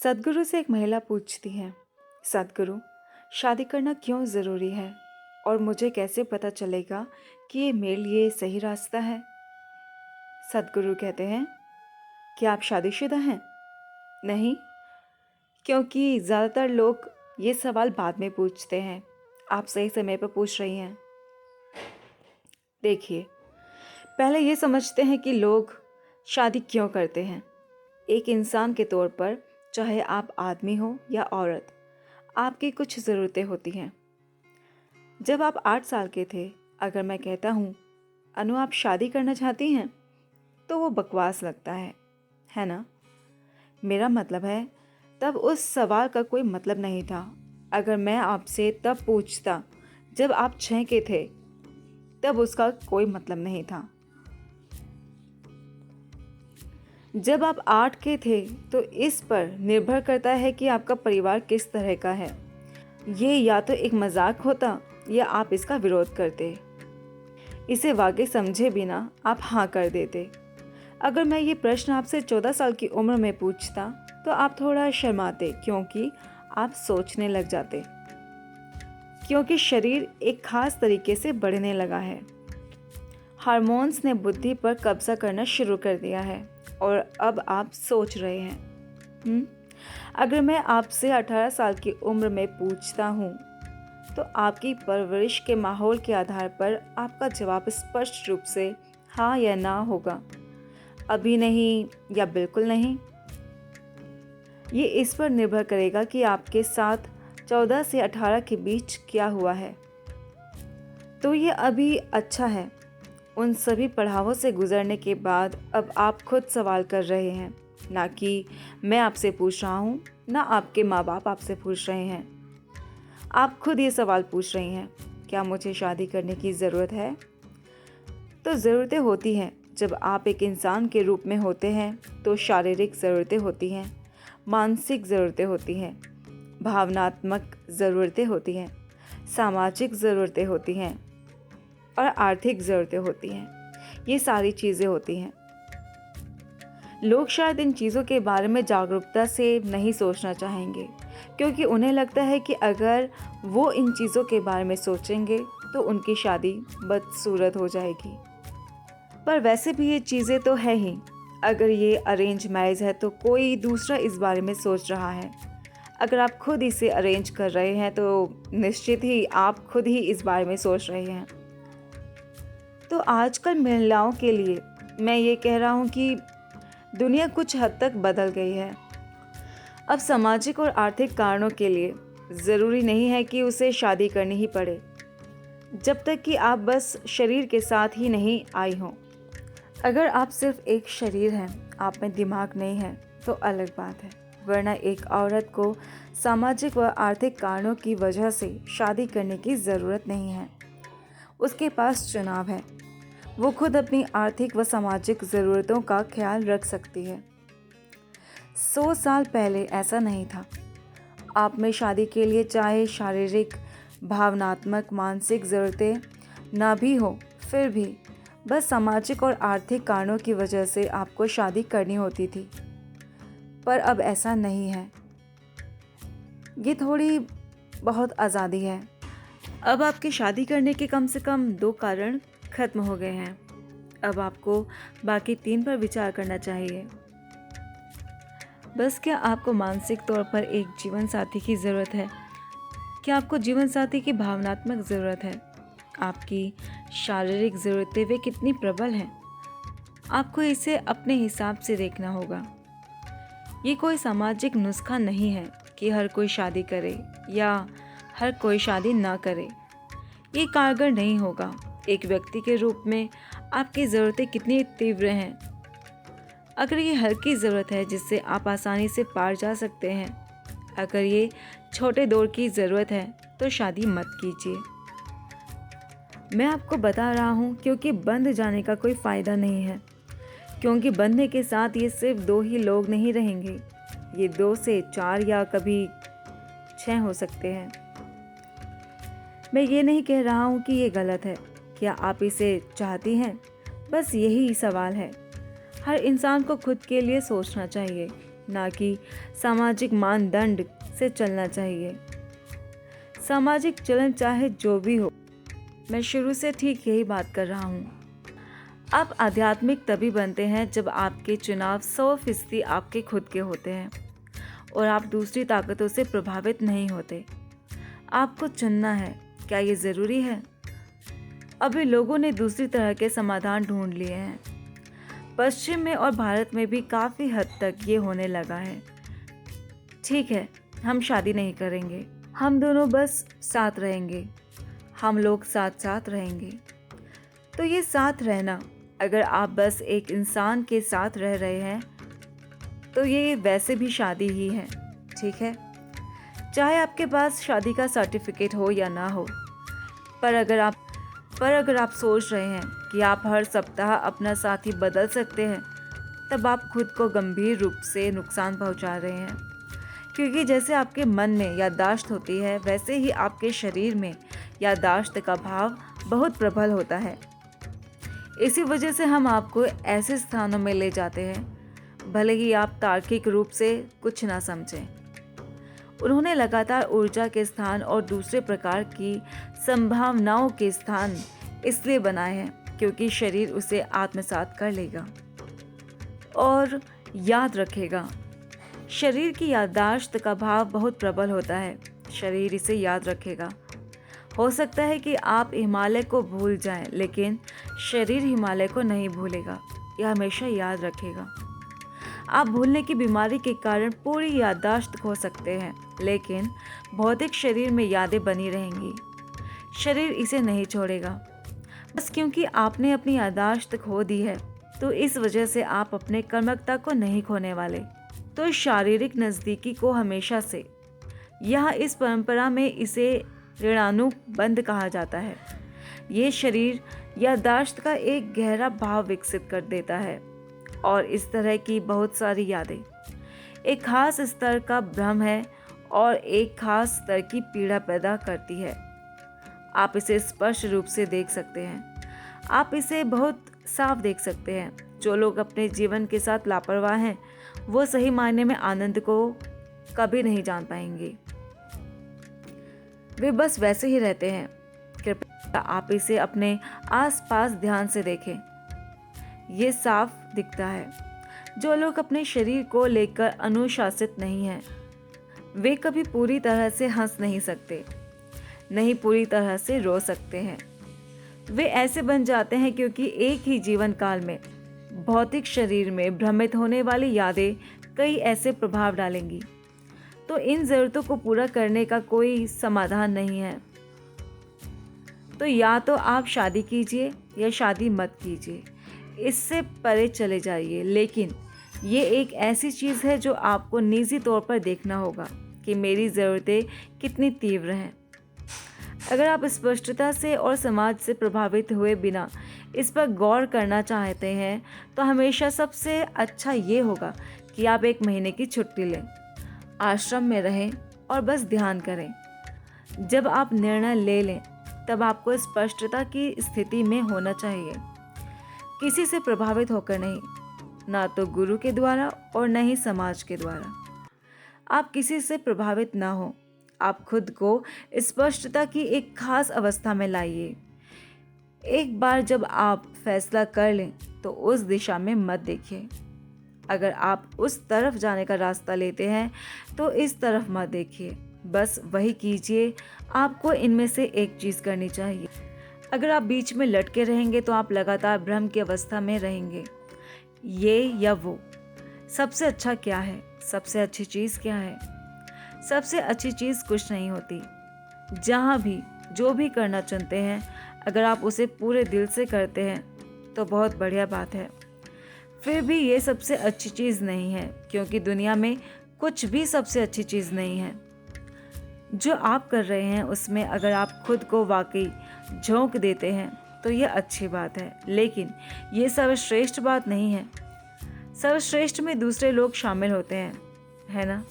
सदगुरु से एक महिला पूछती है, सदगुरु, शादी करना क्यों ज़रूरी है और मुझे कैसे पता चलेगा कि ये मेरे लिए सही रास्ता है। सदगुरु कहते हैं, क्या आप शादीशुदा हैं? नहीं, क्योंकि ज़्यादातर लोग ये सवाल बाद में पूछते हैं। आप सही समय पर पूछ रही हैं। देखिए, पहले ये समझते हैं कि लोग शादी क्यों करते हैं। एक इंसान के तौर पर, चाहे आप आदमी हो या औरत, आपकी कुछ ज़रूरतें होती हैं। जब आप 8 साल के थे, अगर मैं कहता हूँ, अनु आप शादी करना चाहती हैं, तो वो बकवास लगता है ना? मेरा मतलब है, तब उस सवाल का कोई मतलब नहीं था। अगर मैं आपसे तब पूछता जब आप 6 के थे, तब उसका कोई मतलब नहीं था। जब आप 8 के थे, तो इस पर निर्भर करता है कि आपका परिवार किस तरह का है। ये या तो एक मजाक होता या आप इसका विरोध करते। इसे वाकई समझे बिना आप हाँ कर देते। अगर मैं ये प्रश्न आपसे 14 साल की उम्र में पूछता, तो आप थोड़ा शर्माते, क्योंकि आप सोचने लग जाते। क्योंकि शरीर एक खास तरीके से बढ़ने लगा है। हार्मोन्स ने बुद्धि पर कब्जा करना शुरू कर दिया है और अब आप सोच रहे हैं। अगर मैं आपसे 18 साल की उम्र में पूछता हूँ, तो आपकी परवरिश के माहौल के आधार पर आपका जवाब स्पष्ट रूप से हाँ या ना होगा। अभी नहीं या बिल्कुल नहीं। ये इस पर निर्भर करेगा कि आपके साथ 14 से 18 के बीच क्या हुआ है। तो ये अभी अच्छा है। उन सभी पड़ावों से गुजरने के बाद अब आप खुद सवाल कर रहे हैं, ना कि मैं आपसे पूछ रहा हूँ, ना आपके माँ बाप आपसे पूछ रहे हैं। आप खुद ये सवाल पूछ रही हैं, क्या मुझे शादी करने की ज़रूरत है? तो ज़रूरतें होती हैं। जब आप एक इंसान के रूप में होते हैं, तो शारीरिक ज़रूरतें होती हैं, मानसिक ज़रूरतें होती हैं, भावनात्मक ज़रूरतें होती हैं, सामाजिक ज़रूरतें होती हैं और आर्थिक ज़रूरतें होती हैं। ये सारी चीज़ें होती हैं। लोग शायद इन चीज़ों के बारे में जागरूकता से नहीं सोचना चाहेंगे, क्योंकि उन्हें लगता है कि अगर वो इन चीज़ों के बारे में सोचेंगे तो उनकी शादी बदसूरत हो जाएगी। पर वैसे भी ये चीज़ें तो है ही। अगर ये अरेंज मैरिज है, तो कोई दूसरा इस बारे में सोच रहा है। अगर आप खुद इसे अरेंज कर रहे हैं, तो निश्चित ही आप खुद ही इस बारे में सोच रहे हैं। तो आजकल महिलाओं के लिए मैं ये कह रहा हूँ कि दुनिया कुछ हद तक बदल गई है। अब सामाजिक और आर्थिक कारणों के लिए ज़रूरी नहीं है कि उसे शादी करनी ही पड़े, जब तक कि आप बस शरीर के साथ ही नहीं आई हों। अगर आप सिर्फ एक शरीर हैं, आप में दिमाग नहीं है, तो अलग बात है। वरना एक औरत को सामाजिक व आर्थिक कारणों की वजह से शादी करने की ज़रूरत नहीं है। उसके पास चुनाव है। वो खुद अपनी आर्थिक व सामाजिक ज़रूरतों का ख्याल रख सकती है। 100 साल पहले ऐसा नहीं था। आप में शादी के लिए चाहे शारीरिक, भावनात्मक, मानसिक ज़रूरतें ना भी हो, फिर भी बस सामाजिक और आर्थिक कारणों की वजह से आपको शादी करनी होती थी। पर अब ऐसा नहीं है। ये थोड़ी बहुत आज़ादी है। अब आपके शादी करने के कम से कम 2 कारण खत्म हो गए हैं। अब आपको बाकी 3 पर विचार करना चाहिए। बस क्या आपको मानसिक तौर पर एक जीवन साथी की ज़रूरत है? क्या आपको जीवन साथी की भावनात्मक ज़रूरत है? आपकी शारीरिक ज़रूरतें वे कितनी प्रबल हैं? आपको इसे अपने हिसाब से देखना होगा। ये कोई सामाजिक नुस्खा नहीं है कि हर कोई शादी करे या हर कोई शादी ना करे। ये कारगर नहीं होगा। एक व्यक्ति के रूप में आपकी ज़रूरतें कितनी तीव्र हैं। अगर ये हल्की ज़रूरत है जिससे आप आसानी से पार जा सकते हैं, अगर ये छोटे दौर की ज़रूरत है, तो शादी मत कीजिए। मैं आपको बता रहा हूँ क्योंकि बंध जाने का कोई फ़ायदा नहीं है। क्योंकि बंधने के साथ ये सिर्फ 2 ही लोग नहीं रहेंगे। ये 2 से 4 या कभी 6 हो सकते हैं। मैं ये नहीं कह रहा हूँ कि ये गलत है। क्या आप इसे चाहती हैं? बस यही सवाल है। हर इंसान को खुद के लिए सोचना चाहिए। ना कि सामाजिक मानदंड से चलना चाहिए। सामाजिक चलन चाहे जो भी हो, मैं शुरू से ठीक यही बात कर रहा हूँ। आप आध्यात्मिक तभी बनते हैं जब आपके चुनाव 100% आपके खुद के होते हैं और आप दूसरी ताकतों से प्रभावित नहीं होते। आपको चुनना है, क्या ये ज़रूरी है? अभी लोगों ने दूसरी तरह के समाधान ढूंढ लिए हैं। पश्चिम में और भारत में भी काफ़ी हद तक ये होने लगा है। ठीक है, हम शादी नहीं करेंगे, हम दोनों बस साथ रहेंगे, हम लोग साथ साथ रहेंगे। तो ये साथ रहना, अगर आप बस एक इंसान के साथ रह रहे हैं तो ये वैसे भी शादी ही है, ठीक है? चाहे आपके पास शादी का सर्टिफिकेट हो या ना हो। पर अगर आप सोच रहे हैं कि आप हर सप्ताह अपना साथी बदल सकते हैं, तब आप खुद को गंभीर रूप से नुकसान पहुंचा रहे हैं। क्योंकि जैसे आपके मन में याददाश्त होती है, वैसे ही आपके शरीर में याददाश्त का भाव बहुत प्रबल होता है। इसी वजह से हम आपको ऐसे स्थानों में ले जाते हैं, भले ही आप तार्किक रूप से कुछ ना समझें। उन्होंने लगातार ऊर्जा के स्थान और दूसरे प्रकार की संभावनाओं के स्थान इसलिए बनाए हैं क्योंकि शरीर उसे आत्मसात कर लेगा और याद रखेगा। शरीर की याददाश्त का भाव बहुत प्रबल होता है। शरीर इसे याद रखेगा। हो सकता है कि आप हिमालय को भूल जाएं, लेकिन शरीर हिमालय को नहीं भूलेगा। यह हमेशा याद रखेगा। आप भूलने की बीमारी के कारण पूरी याददाश्त खो सकते हैं, लेकिन भौतिक शरीर में यादें बनी रहेंगी। शरीर इसे नहीं छोड़ेगा। बस क्योंकि आपने अपनी याददाश्त खो दी है, तो इस वजह से आप अपने कर्मठता को नहीं खोने वाले। तो शारीरिक नज़दीकी को हमेशा से, यहाँ इस परंपरा में इसे ऋणानुबंध कहा जाता है। ये शरीर याददाश्त का एक गहरा भाव विकसित कर देता है और इस तरह की बहुत सारी यादें एक खास स्तर का भ्रम है और एक खास स्तर की पीड़ा पैदा करती है। आप इसे स्पष्ट रूप से देख सकते हैं। आप इसे बहुत साफ देख सकते हैं। जो लोग अपने जीवन के साथ लापरवाह हैं, वो सही मायने में आनंद को कभी नहीं जान पाएंगे। वे बस वैसे ही रहते हैं। कृपया आप इसे अपने आसपास ध्यान से देखें। ये साफ दिखता है। जो लोग अपने शरीर को लेकर अनुशासित नहीं हैं, वे कभी पूरी तरह से हंस नहीं सकते, नहीं पूरी तरह से रो सकते हैं। वे ऐसे बन जाते हैं क्योंकि एक ही जीवन काल में भौतिक शरीर में भ्रमित होने वाली यादें कई ऐसे प्रभाव डालेंगी। तो इन ज़रूरतों को पूरा करने का कोई समाधान नहीं है। तो या तो आप शादी कीजिए या शादी मत कीजिए, इससे परे चले जाइए। लेकिन ये एक ऐसी चीज़ है जो आपको निजी तौर पर देखना होगा कि मेरी ज़रूरतें कितनी तीव्र हैं। अगर आप स्पष्टता से और समाज से प्रभावित हुए बिना इस पर गौर करना चाहते हैं, तो हमेशा सबसे अच्छा ये होगा कि आप 1 महीने की छुट्टी लें, आश्रम में रहें और बस ध्यान करें। जब आप निर्णय ले लें, तब आपको स्पष्टता की स्थिति में होना चाहिए, किसी से प्रभावित होकर नहीं, ना तो गुरु के द्वारा और न ही समाज के द्वारा। आप किसी से प्रभावित ना हो। आप खुद को स्पष्टता की एक खास अवस्था में लाइए। एक बार जब आप फैसला कर लें, तो उस दिशा में मत देखिए। अगर आप उस तरफ जाने का रास्ता लेते हैं, तो इस तरफ मत देखिए। बस वही कीजिए। आपको इनमें से एक चीज़ करनी चाहिए। अगर आप बीच में लटके रहेंगे, तो आप लगातार भ्रम की अवस्था में रहेंगे। ये या वो, सबसे अच्छा क्या है, सबसे अच्छी चीज़ क्या है? सबसे अच्छी चीज़ कुछ नहीं होती। जहाँ भी जो भी करना चुनते हैं, अगर आप उसे पूरे दिल से करते हैं, तो बहुत बढ़िया बात है। फिर भी ये सबसे अच्छी चीज़ नहीं है, क्योंकि दुनिया में कुछ भी सबसे अच्छी चीज़ नहीं है। जो आप कर रहे हैं, उसमें अगर आप खुद को वाकई झोंक देते हैं, तो यह अच्छी बात है। लेकिन ये सर्वश्रेष्ठ बात नहीं है। सर्वश्रेष्ठ में दूसरे लोग शामिल होते हैं, है ना?